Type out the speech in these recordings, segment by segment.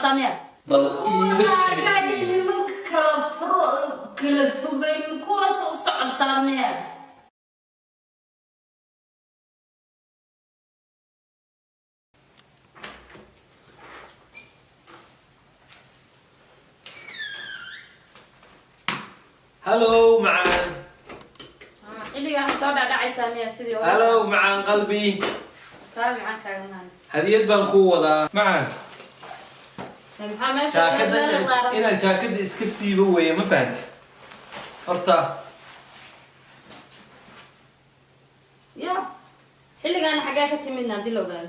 تامية كل فوقين كوس وصعد تامية هلو معان اللي قاعد صار داعي سامية سيدي هلو معان قلبي فاهم معاك يا جماعة هدية بنقوة معان محمد جاكد إن الجاكد إسكسي بوي ما فهمت أرتا يا اللي قاعد حاجاتي منا دي لو قال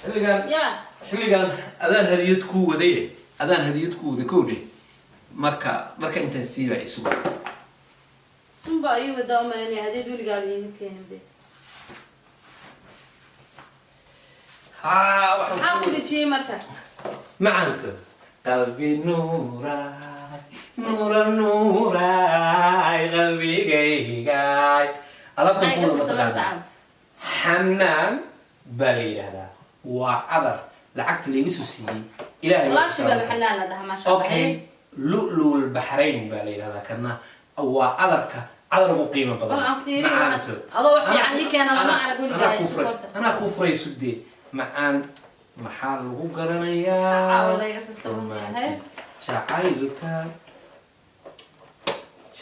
اللي قال يا اللي قال أذان هدية قوة دي أذان هدية قوة كودي مركا أنت نسيبها يسوع ثم بقى أيوة دائما اللي هدي دول قال يمكن بدي حاول شيء مركا معانك قلبي نورا نورا نورا قلبي جاي ألبت نقول حنان بالي هذا وعذر لعقت اللي يسوسي إلهي والله شباب حنان هذا ما شاء الله أوكي لؤلؤ البحرين بالي هذا كنا أو عذر مقيمة بدل معانك الله في عنك أنا ما أعرف أقول أنا كفري سدي معان محل وقرنيا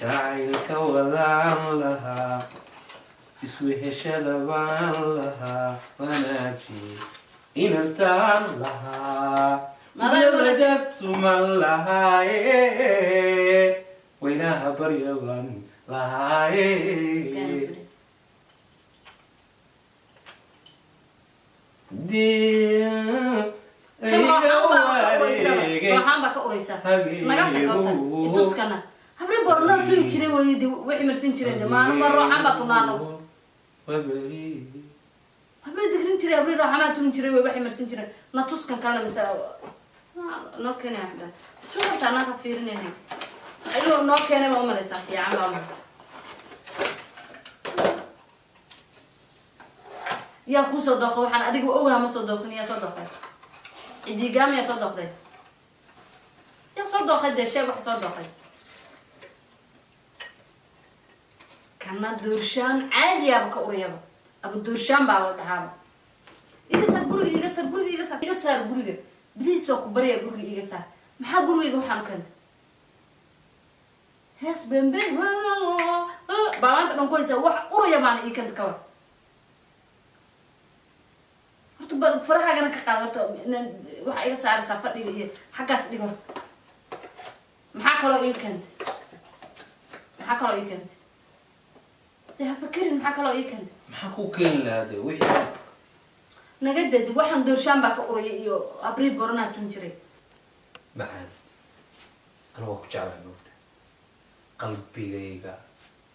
شعيلك ولعن لها اسويه شذبان لها وناجي إن التعن لها وجدت من لها وينها بريبا لها waxaan ba ka uraysa naga tagta ituskana habre borno tun jire weeydi wixii marsin jireen maana mar waxaan ba tunaano habre digrin jire habre waxaan tun jire wixii marsin jireen na tuskan kala misa no keenay ahda suurta ana ka fiirinayna ayuu no keenay ma umaraysa fiican ba umaraysa يا كوسو دوخ waxaan adigu ogahay ma soo doofin ya soo doofay idigaam ya soo doofay ya soo doofay de shay wax soo doofay kana doorshaan caadi ah ka uriyaba abu doorshaan baa la dhahaa iga sar guriga please waa ku bariya guriga iga sar maxaa guriga waxaan kan hees bembe baanta dhan qoysa wax uriyaba aan ii kan ka war فرحة أنا كقادرت واحد يسار سافر لي حكاس لي قر محاك الله يكند محاك الله يكند ده فكرني محاك الله يكند محاكو كين لهذا وحي نجدد واحد ندور شامبك أوري يو أبريد برنا تنجري معان أنا وقت على الوقت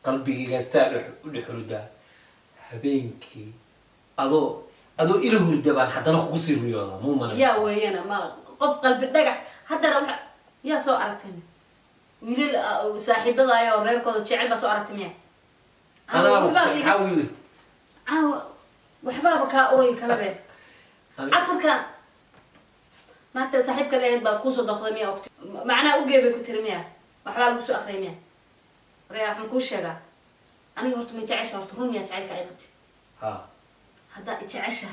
قلبي جيجا تالح ولحرجة هبينكي أدو إله الدبان حتى نخو قصير رياضة مو منا يا ويانا ما قف قلب الدقع حتى لو يا سو أركتني ويل صاحب ضايع يا ورير كذا شعر بس أركتني أنا حاول وحبابك أوري كلامه عطر كان ما أنت صاحبك اللي يدبا كوسو دخل مية وقت معنا أوجي بكتير مية وحباب كوسو آخر مية رياح مكوش شجع أنا قلت ميتعش قلت هم يتعلك أيضا ها هذا إتعشى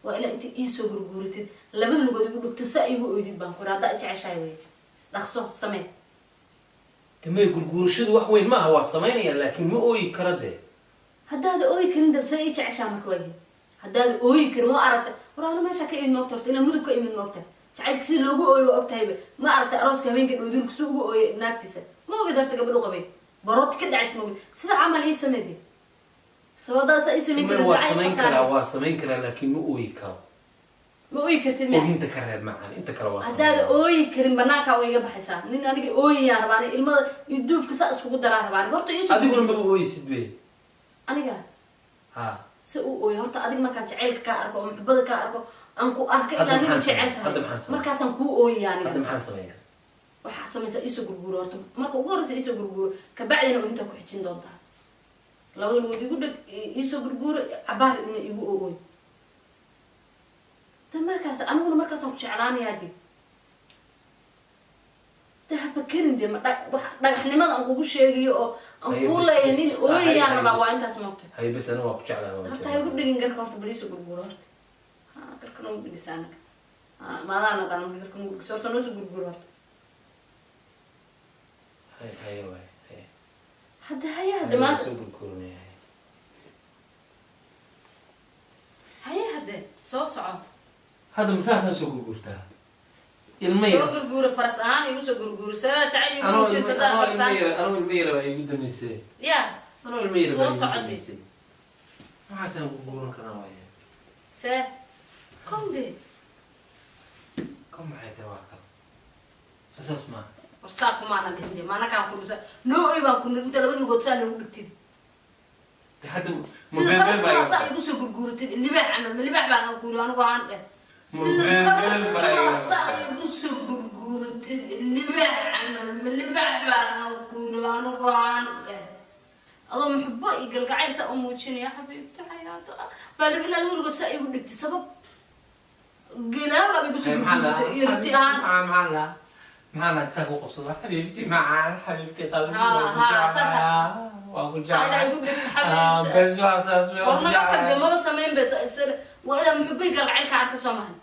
وإلا أنت إيسو برجورتين لبن لو قد يقولوا تسائي ويدي بانكور هذا إتعشى وين نخصه سمين تمي برجور شد وحوين ما هو السمين لكن مو أوي كرده هذا أوي كريم ده بس إتعشى مكوي هذا أوي كريم ما أردت ورانا ما شكل من مكتر أنا مدو كأي من مكتر تعال كسر لوجو أوي وقت هيبة ما أردت أراس كمان كده ودول كسوق أوي ناكتسه ما قدرت قبل قبل برات كده عسمه سيد عمل إيه سمدي سواء اسمي واسمين كلا لكن مو أويكا مو أويكا تلميذ أنت كرر معنا أنت كلا واسمين هذا أويكا بناك أويكا بحساب لأن أنا أوي يا رباني الما يدوف كساس فوق درا رباني برضو إيش أدي يقولون بابا أوي سدبي أنا قال ها سو أوي هرت أدي ما كان شعيلك كأركو محبضك كأركو أنكو أرك إلا نبي شعيلتها مركز أنكو أوي يعني هذا محاسمين وحاسمين سيسو غرغور هرت مركو غور سيسو غرغور كبعدين وأنت كحجين دونتها لو الودي يقول يسوق الجور عبار إنه يبغى أقول. مركز أنا أقول مركز أوك شعلاني هذه فكرين دي ما dhagaxnimada aan kugu sheegayo oo aan ku leeyahay ooyaan raba waa intaas moqto hay bas ana waa ku jeclahay horta ay ugu dhigin garka horta baliis gurguro horta garka noo dhigisana maadana qaran garka noo dhigso horta noo soo gurguro horta hay way hadda ma soo gurgurnay هذا صوصعه هذا مساحة سو غرغرتها المير سو غرغور فرسان يسو غرغور سا تعالي انا يقول تدا فرسان المير باي بدنيسه يا انا المير باي صوصعدي ما حسن غرغور كنا ويا سا كم دي كم معي تواكل اسمع ورساق ما انا دي ما انا كان كل نو ايبا كنا انت لو قلت سال لو دغتي هذا مبين باي صا يسو غرغورتي اللي باع عمل اللي باع بان اقول انا وان مبين باي صا يسو غرغورتي اللي باع عمل اللي باع بان اقول انا وان الله محبه يقلقعي سا اموجين يا حبيبتي حياتي بالغنا لو قلت سا يقول دغتي سبب قلابه بيسو غرغورتي معنا تساقو قصة حبيبتي معنا حبيبتي قلبي ها واقول جعل انا يقول لك حبيبتي بس واساس والله ما بسمين بس وانا محبي قلقعي كعرك سومهن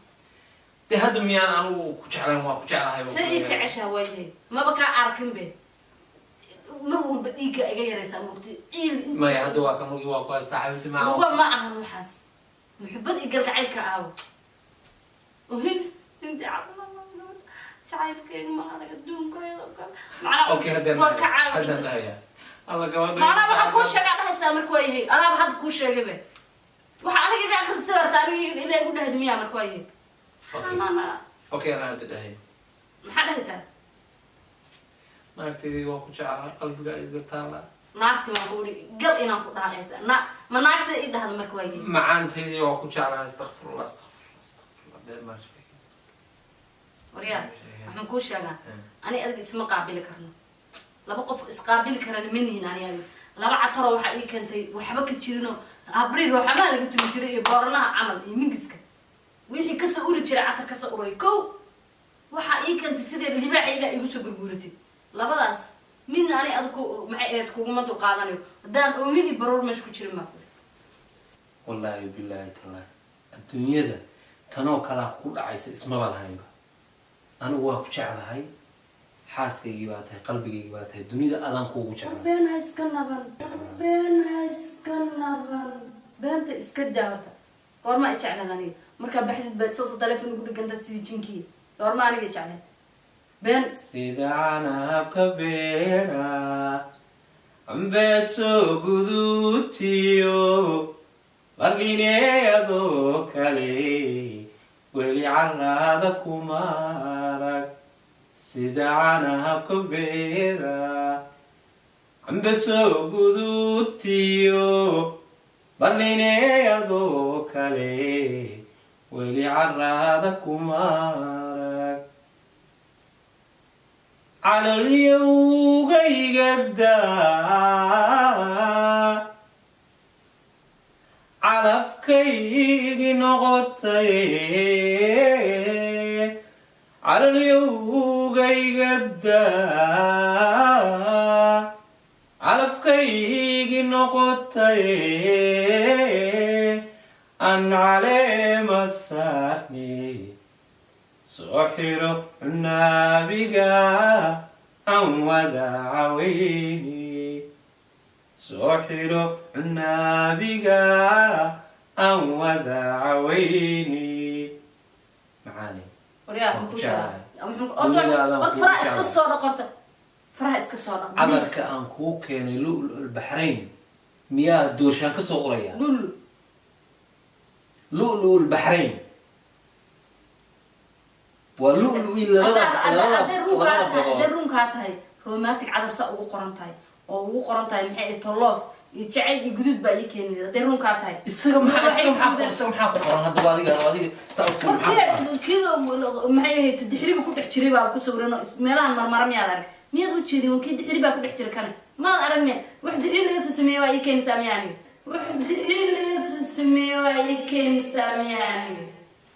دي هذا ميان انا كجعلان وا كجعلها سي تعشا ويلي ما بكا اركن به مرو بديقه ايغا يريسا موقتي عيل ما هذا وا كان وا كو حبيبتي معه هو ما اهل وحاس محبدي قلقعي كاو وهن انت عارفه شايفك ما انا قدوم كاي اوكي هذا لا الله قواد انا ما كو شيغا دحaysa markuu yahay ana waxad ku sheegay waxa aniga ka akhristo warta aniga inay ku dhahdimiya markuu yahay ana اوكي انا هذا dhahay maxaa dhahaysa naagtaydi waa ku jeclahay qalbiga ay gataala naagti ma uri gal inaan ku dhahaysa ma naagta ii dhahdo markuu yahay macaantaydi waa ku jeclahay astaghfirullah been ma sheegay wariya waxaan ku sheegaa ani adiga isma qaabili karno laba qof isqaabili karana manihin aniga laba cataro waxa ii keentay waxba ka jirino abriil waxa ma laga tumi jiray iyo boornaha amal iyo mingiska wixii ka soo uri jiray catar ka soo uray ko waxa ii keentay sidii libaax ila igu soo gurguratay labadaas min ani adku maxay ahayd kugu ma dul qaadanayo hadaan oohini baroor meesh ku jirin ma wallahi billahi ta'ala adduunyada tanoo kala ku dhacaysa isma lahayn anigu waa ku jeclahay xaaskaygi baa tahay qalbigaygi baa tahay dunida adaan kuugu jeclahay been ha iska naban beenta iska daawata goorma ay jeclaad aniga markaa baxdid baad soo telefoon ugu dhiganta sidii jinkii goorma aniga jeclaad been sidana kabera ambeso gudutiyo ballineedo kale weli carada kumarag sidana kabera ambeso gudutiyo ballineedo kale weli carada kumarag على اليوم يقدا على فكي نغطي على اليوم يقدا على فكي نغطي أن علي مساني سحر النابقة أن ودعويني سحر النابقة أن ودعويني معاني ورياض مكوشة فرح اسك الصورة قرطة فرح اسك الصورة عذرك أن كوكيني البحرين مياه دورشان كسو قرية لؤلؤ البحرين ولؤلؤ إلا درون كاتهاي رومانتك عدد سا ugu qoran tahay oo ugu qoran tahay maxay toloof iyo jacayl iyo gudud baa ii keenay derun kaatahay isaga maxaa ku qoran hadda adiga sababta kido maxay ahayd dixriga ku dhex jiray baa ku sawirano meelahan marmar miyaad arag miyaad u jeedin wankii dixri baa ku dhex jiray kana ma arag miya wax dixri laga soo sameeyay waa ii keenay saamiyani wax dixri laga soo sameeyay waa ii keenay saamiyani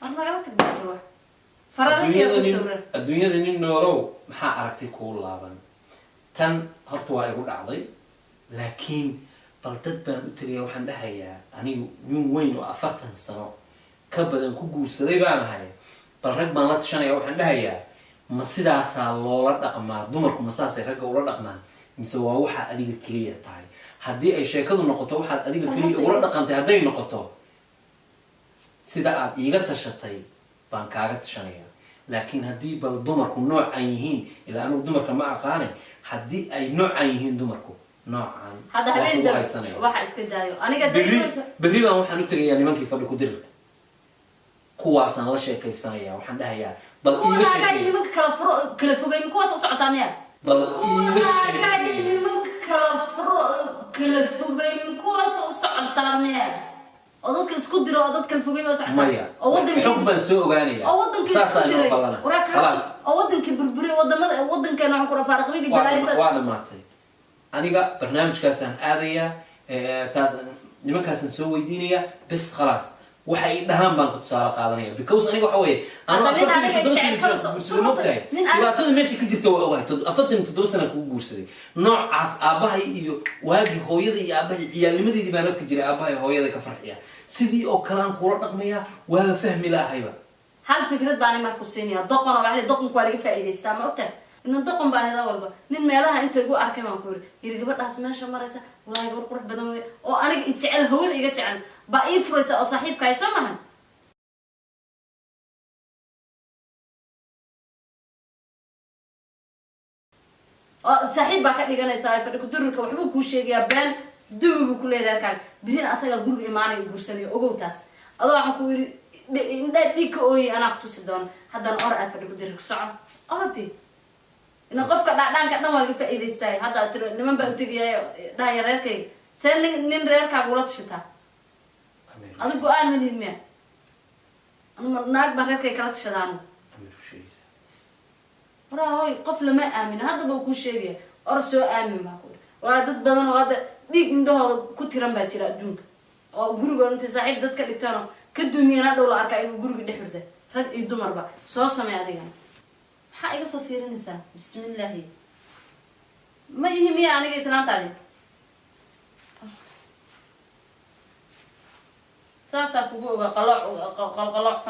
wax laga tagto adduunyada nin noolow maxaa aragtay kuu laaban tan horta waa igu dhacday laakiin bal dad baan u tegaya waxaan dhahayaa anigu nin weyn oo 40 sano ka badan ku guursaday baan ahay bal rag baan la tashanaya waxaan dhahayaa ma sidaasaa loola dhaqmaa dumarku ma saasay ragga ula dhaqmaan mise waa waxaa adiga keliya tahay haddii ay sheekadu noqoto waxaad adiga keliya ula dhaqantay hadday noqoto sida aad iiga tashatay baan kaaga tashanaya laakiin haddii bal dumarku noocan yihiin ilaa anigu dumarka ma aqaane haddii ay noocan yihiin dumarku noocan hadda habeen waxa iska daayo aniga berri baan waxaan u tegayaa nimankii fadhi ku dirirka kuwaasaan la sheekaysanaya waxaan dhahayaa bal iiga sheekay nimanka kala fogay kuwaas u socotaa miya bal iiga sheekay nimanka kala fogay kuwaas u socotaa miya oo dadka isku diro oo dadka kala fogay ma socotaa maya oo wadanka xog baan soo ogaanaya oo wadanka isku diray khalaas oo wadanka burburiyo wadamada wadankeena waxaan ku rafaa qabiga jalaaysa waa dhamaatay aniga barnaamijkaasaan aadaya nimankaasan soo weydiinaya bes khalaas waxay dhahaan baan ku tusaale qaadanaya because aniga waxa weeye dhibaatada meesha ka jirta waa ogahay 47 sana kugu guursaday noocaas aabahay iyo waagi hooyada iyo aabahay ciyaalnimadeedii baan arki jiray aabahay hooyada ka farxiya sidii oo kale aan kula dhaqmaya waa fahmi laahayba hal fikrad baan ma ku siinaya doqon oo waxay doqon ku laga faa'iideystaa ma ogtahay inuu doqon baa hada walba nin meelaha inta ugu arkay baan ku yiri gabadhaas meesha maraysa walaahi gabar qurux badan way oo aniga i jecel hawada iga jecel ba ii furaysa oo saaxiibka ay soo mahan oo saaxiib baa ka dhiganaysa ay fadhi ku dururka waxbuu ku sheegayaa been dumi buu ku leeyahay kan birin asaga guriga imaanay guursanayo ogowtaas adoo waxaan ku yiri indha dhika ooyi anaa ku tusi doon haddana or aad fadhi ku dururka soco orati ina qofka dhaadhaanka dhan waa laga faa'iideystay hadda tiro niman baa u tagayay dhaaya reerkayga see nin reerkaaga ula tashataa adigu aan manid miya naag baan reerkayga kala tashadaano waraa hooy qof lama aamino hadda baa kuu sheegaya or soo aamin baa ku walaa dad badan oo hadda dhiig indhahooda ku tiran baa jira adduunka oo gurigooda intay saaxiib dad ka dhigtaan oo ka dumiyeen hadhow la arkaa igu guriga dhex hurda rag iyo dumarba soo samey adigana maxaa iga soo fiirinaysaa bismillaahi ma ihi miya aniga islaantaadi saasaa kugu oga qalooc